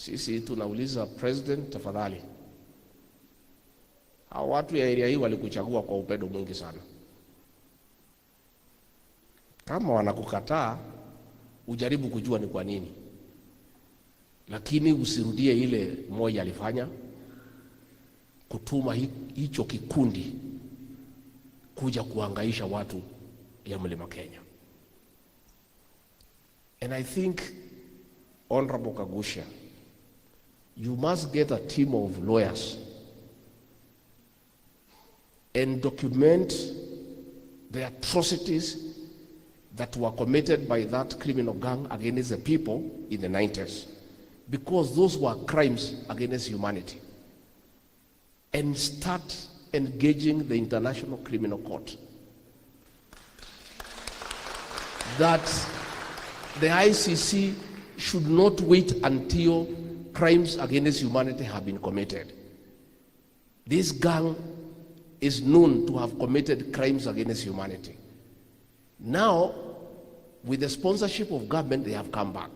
Sisi tunauliza president, tafadhali, hao watu ya area hii walikuchagua kwa upendo mwingi sana. Kama wanakukataa, ujaribu kujua ni kwa nini, lakini usirudie ile moja alifanya, kutuma hicho kikundi kuja kuhangaisha watu ya Mlima Kenya. And I think, Honorable Gachagua, you must get a team of lawyers and document the atrocities that were committed by that criminal gang against the people in the 90s, because those were crimes against humanity, and start engaging the International Criminal Court. That the ICC should not wait until crimes against humanity have been committed. This gang is known to have committed crimes against humanity. Now, with the sponsorship of government, they have come back.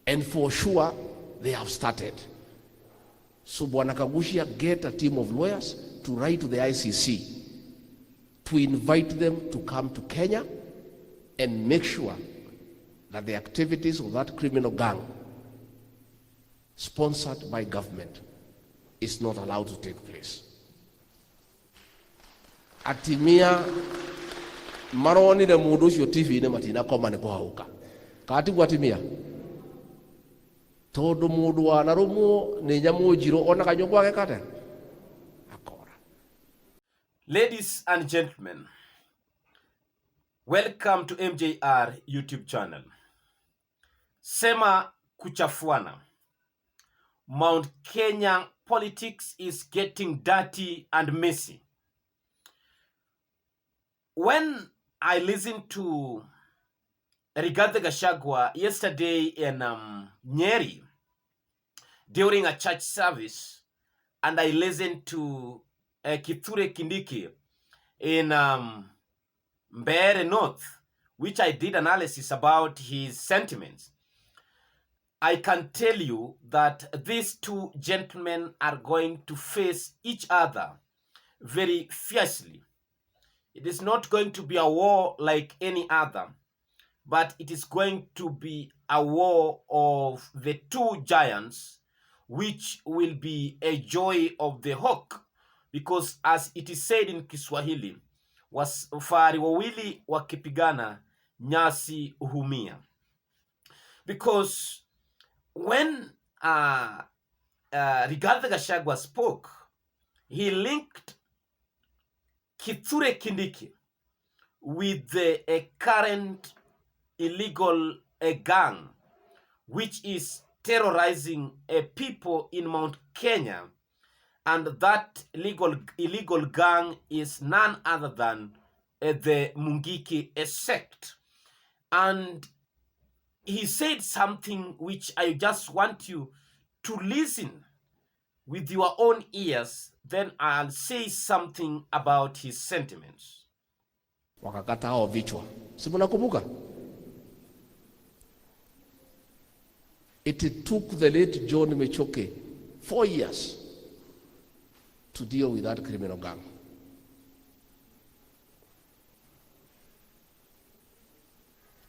And for sure, they have started. So, Bwana Gachagua, get a team of lawyers to write to the ICC to invite them to come to Kenya and make sure that the activities of that criminal gang sponsored by government is not allowed to take place. Atimia maroni de mundu cio TV ne matina koma ne kuhauka kati gwatimia todo mundu wa narumu ne nyamu jiro ona kanyogwa ke kate akora. Ladies and gentlemen, welcome to MJR YouTube channel. Sema kuchafuana. Mount Kenya politics is getting dirty and messy. When I listened to Rigathi Gachagua yesterday in Nyeri during a church service, and I listened to Kindiki in Mbeere North, which I did analysis about his sentiments, I can tell you that these two gentlemen are going to face each other very fiercely. It is not going to be a war like any other, but it is going to be a war of the two giants, which will be a joy of the hawk, because as it is said in Kiswahili, wafari wawili wakipigana nyasi uhumia. Because when Rigathi Gachagua spoke, he linked Kindiki with the current illegal gang, which is terrorizing people in Mount Kenya, and that illegal gang is none other than the Mungiki sect. And he said something which I just want you to listen with your own ears, then I'll say something about his sentiments. Wakakata hao vichwa. Si mnakumbuka? It took the late John Mechoke 4 years to deal with that criminal gang.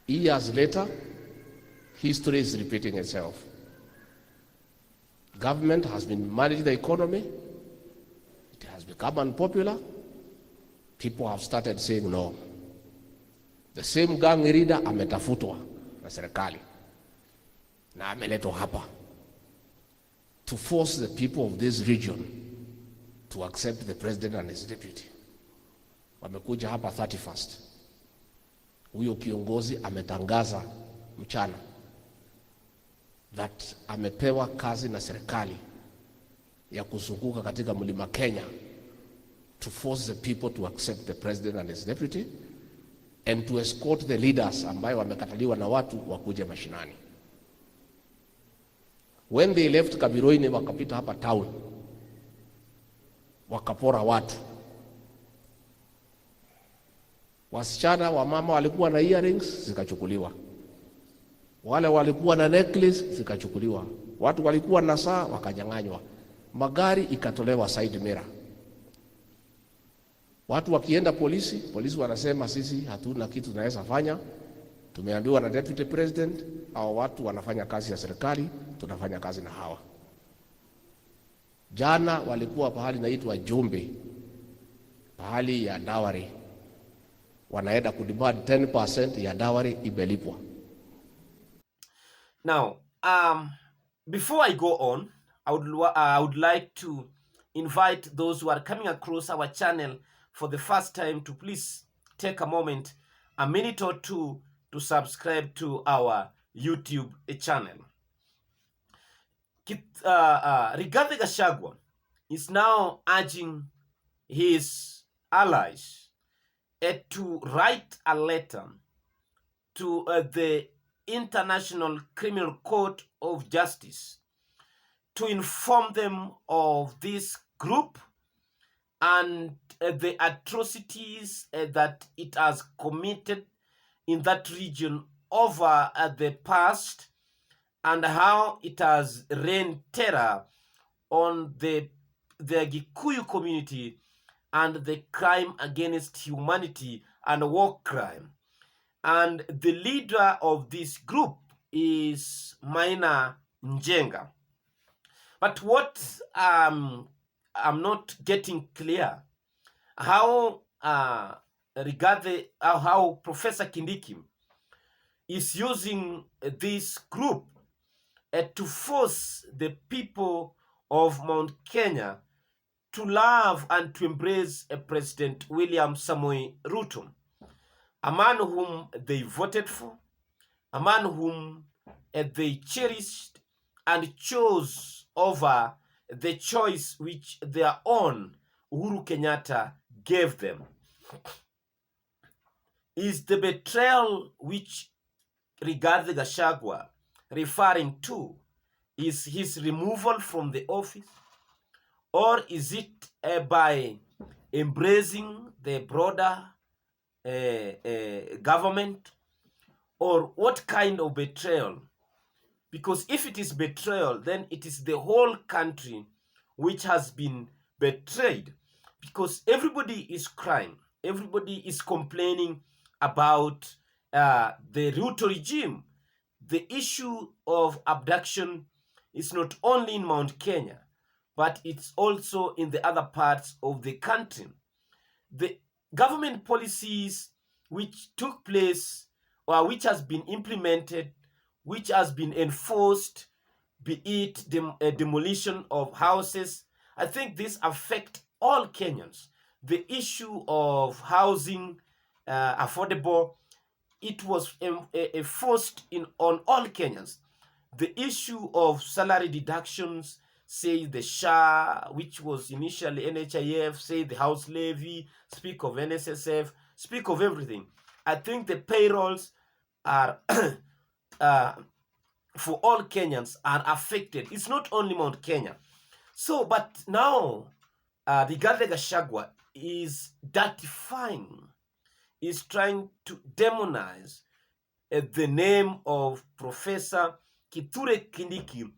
Years later, history is repeating itself. Government has been managing the economy. It has become unpopular. People have started saying no. The same gang leader ametafutwa na serikali na ameletwa hapa to force the people of this region to accept the president and his deputy. Wamekuja hapa 31st. Huyo kiongozi ametangaza mchana that amepewa kazi na serikali ya kuzunguka katika Mlima Kenya to force the people to accept the president and his deputy and to escort the leaders ambayo wamekataliwa na watu wakuje mashinani. When they left Kabiroini, wakapita hapa town, wakapora watu. Wasichana wa mama walikuwa na earrings zikachukuliwa. Wale walikuwa na necklace zikachukuliwa, watu walikuwa na saa wakanyang'anywa, magari ikatolewa side mirror. Watu wakienda polisi, polisi wanasema sisi hatuna kitu tunaweza fanya, tumeambiwa na deputy president au watu wanafanya kazi ya serikali, tunafanya kazi na hawa. Jana walikuwa pahali naitwa Jombe, pahali ya dawari, wanaenda kudemand 10% ya dawari ibelipwa. Now, before I go on, I would like to invite those who are coming across our channel for the first time to please take a moment, a minute or two, to subscribe to our YouTube channel. Rigathi Gachagua is now urging his allies to write a letter to the International Criminal Court of Justice to inform them of this group and the atrocities that it has committed in that region over the past, and how it has rained terror on the Gikuyu community and the crime against humanity and war crime. And the leader of this group is Maina Njenga. But what I'm not getting clear, how how Professor Kindiki is using this group to force the people of Mount Kenya to love and to embrace President William Samoei Ruto, a man whom they voted for, a man whom they cherished and chose over the choice which their own Uhuru Kenyatta gave them. Is the betrayal which Rigathi Gachagua referring to is his removal from the office, or is it by embracing the broader government, or what kind of betrayal? Because if it is betrayal, then it is the whole country which has been betrayed, because everybody is crying, everybody is complaining about the Ruto regime. The issue of abduction is not only in Mount Kenya, but it's also in the other parts of the country. The government policies which took place, or which has been implemented, which has been enforced, be it demolition of houses, I think this affect all Kenyans. The issue of housing, affordable, it was enforced on all Kenyans. The issue of salary deductions, say the SHA, which was initially NHIF, say the house levy, speak of NSSF, speak of everything. I think the payrolls are for all Kenyans are affected. It's not only Mount Kenya. So, but now Rigathi Gachagua is dirtifying, is trying to demonize the name of Professor Kithure Kindiki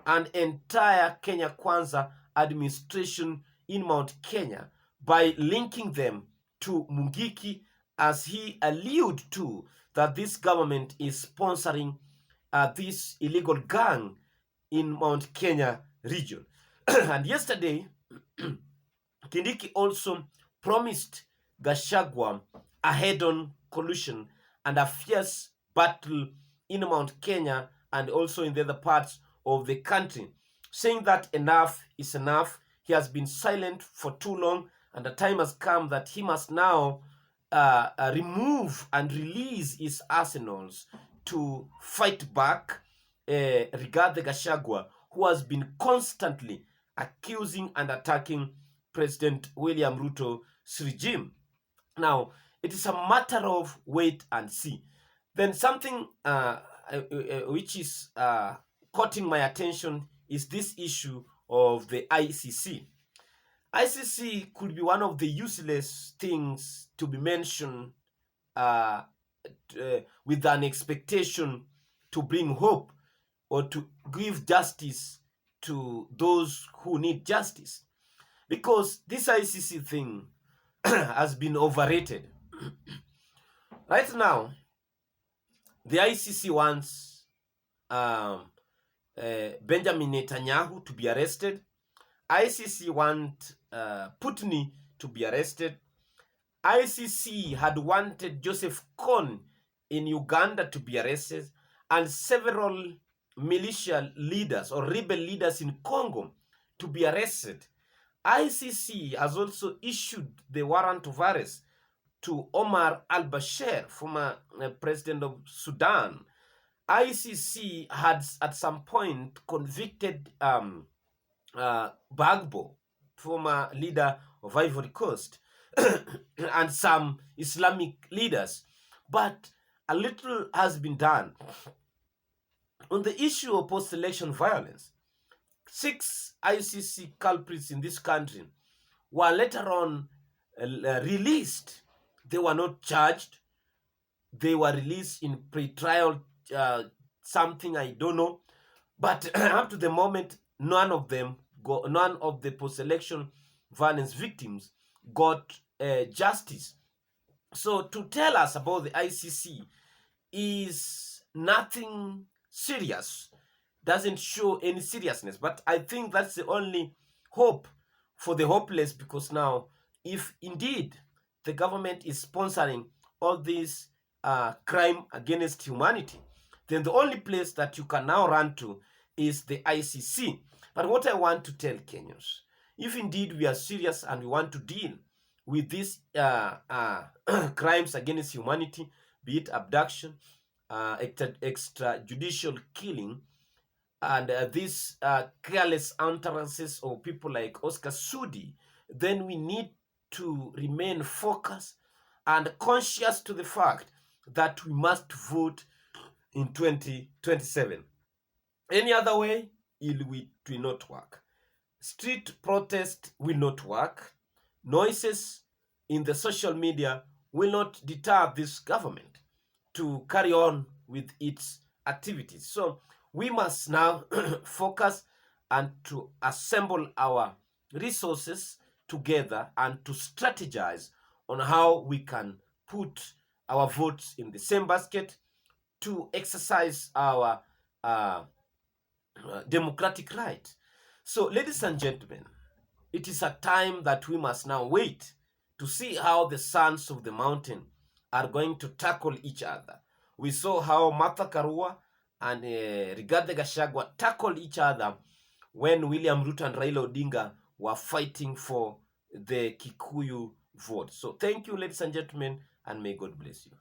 and entire Kenya Kwanza administration in Mount Kenya by linking them to Mungiki, as he alluded to that this government is sponsoring this illegal gang in Mount Kenya region. And yesterday, Kindiki also promised Gachagua a head-on collusion and a fierce battle in Mount Kenya and also in the other parts of the country, saying that enough is enough. He has been silent for too long, and the time has come that he must now remove and release his arsenals to fight back Rigathi Gachagua, who has been constantly accusing and attacking President William Ruto's regime. Now, it is a matter of wait and see. Then something which is caught my attention is this issue of the ICC. ICC could be one of the useless things to be mentioned with an expectation to bring hope or to give justice to those who need justice. Because this ICC thing has been overrated. Right now, the ICC wants Benjamin Netanyahu to be arrested. ICC want Putin to be arrested. ICC had wanted Joseph Kony in Uganda to be arrested, and several militia leaders or rebel leaders in Congo to be arrested. ICC has also issued the warrant of arrest to Omar al-Bashir, former president of Sudan. ICC had at some point convicted Bagbo, former leader of Ivory Coast, and some Islamic leaders. But a little has been done. On the issue of post-election violence, 6 ICC culprits in this country were later on released. They were not charged. They were released in pre-trial something, I don't know. But up to the moment, none of the post-election violence victims got justice. So to tell us about the ICC is nothing serious, doesn't show any seriousness. But I think that's the only hope for the hopeless, because now, if indeed the government is sponsoring all these crime against humanity, then the only place that you can now run to is the ICC. But what I want to tell Kenyans, if indeed we are serious and we want to deal with these crimes against humanity, be it abduction, extrajudicial killing, and these careless utterances of people like Oscar Sudi, then we need to remain focused and conscious to the fact that we must vote in 2027. Any other way, it will not work. Street protest will not work. Noises in the social media will not deter this government to carry on with its activities. So we must now focus and to assemble our resources together and to strategize on how we can put our votes in the same basket to exercise our democratic right. So, ladies and gentlemen, it is a time that we must now wait to see how the sons of the mountain are going to tackle each other. We saw how Martha Karua and Rigathi Gachagua tackled each other when William Ruto and Raila Odinga were fighting for the Kikuyu vote. So thank you, ladies and gentlemen, and may God bless you.